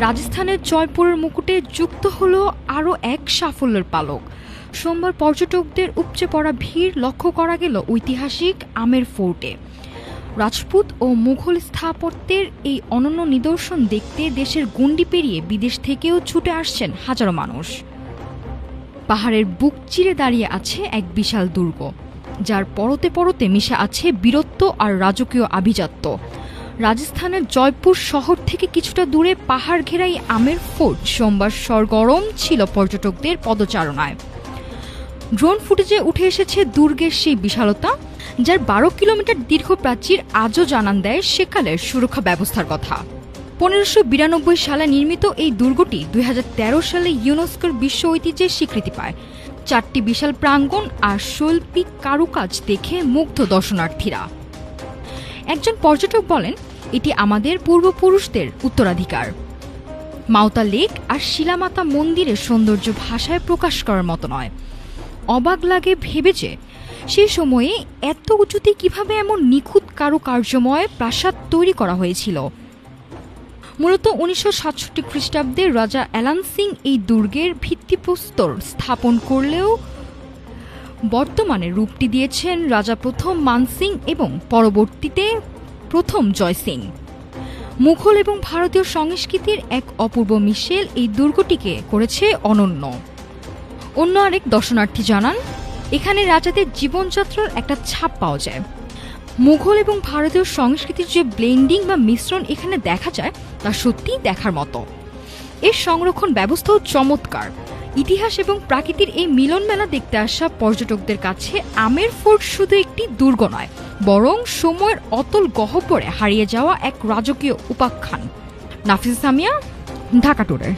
রাজস্থানের জয়পুরের মুকুটে যুক্ত হলো আরও এক সাফল্যের পালক। সোমবার পর্যটকদের উপচে পড়া ভিড় লক্ষ্য করা গেল ঐতিহাসিক আমের ফোর্টে। রাজপুত ও মুঘল স্থাপত্যের এই অনন্য নিদর্শন দেখতে দেশের গণ্ডি পেরিয়ে বিদেশ থেকেও ছুটে আসছেন হাজারো মানুষ। পাহাড়ের বুক চিরে দাঁড়িয়ে আছে এক বিশাল দুর্গ, যার পরতে পরতে মিশে আছে বীরত্ব আর রাজকীয় আভিজাত্য। রাজস্থানের জয়পুর শহর থেকে কিছুটা দূরে পাহাড় ঘেরাই আমের ফোর্ট সোমবার সরগরম ছিল পর্যটকদের পদচারণায়। ড্রোন ফুটেজে উঠে এসেছে দুর্গের সেই বিশালতা, যার 12 কিলোমিটার দীর্ঘ প্রাচীর আজও জানান দেয় সেকালের সুরক্ষা ব্যবস্থার কথা। 1592 সালে নির্মিত এই দুর্গটি 2013 সালে ইউনেস্কোর বিশ্ব ঐতিহ্যের স্বীকৃতি পায়। 4টি বিশাল প্রাঙ্গণ আর শৈল্পিক কারুকাজ দেখে মুগ্ধ দর্শনার্থীরা। একজন পর্যটক বলেন, এটি আমাদের পূর্বপুরুষদের উত্তরাধিকার। মাওতা লেক আর শিলামাতা মন্দিরের সৌন্দর্য ভাষায় প্রকাশ করার মতো নয়। অবাক লাগে ভেবে যে সেই সময়ে এত উঁচুতে কিভাবে এমন নিখুঁত কারুকার্যময় প্রাসাদ তৈরি করা হয়েছিল। মূলত 1967 খ্রিস্টাব্দে রাজা অ্যালান সিং এই দুর্গের ভিত্তিপ্রস্তর স্থাপন করলেও বর্তমানে রূপটি দিয়েছেন রাজা প্রথম মান সিং এবং পরবর্তীতে প্রথম জয় সিং। মুঘল এবং ভারতীয় সংস্কৃতির এক অপূর্ব মিশেল এই দুর্গটিকে করেছে অনন্য। অন্য আরেক দর্শনার্থী জানান, এখানে রাজাদের জীবনযাত্রার একটা ছাপ পাওয়া যায়। মুঘল এবং ভারতীয় সংস্কৃতির যে ব্লেন্ডিং বা মিশ্রণ এখানে দেখা যায় তা সত্যিই দেখার মতো। এর সংরক্ষণ ব্যবস্থাও চমৎকার। ইতিহাস এবং প্রাকৃতির এই মিলন মেলা দেখতে আসা পর্যটকদের কাছে আমের ফোর্ট শুধু একটি দুর্গ নয়, বরং সময়ের অতল গহ্বরে হারিয়ে যাওয়া এক রাজকীয় উপাখ্যান। নাফিসা সামিয়া, ঢাকা টুডে।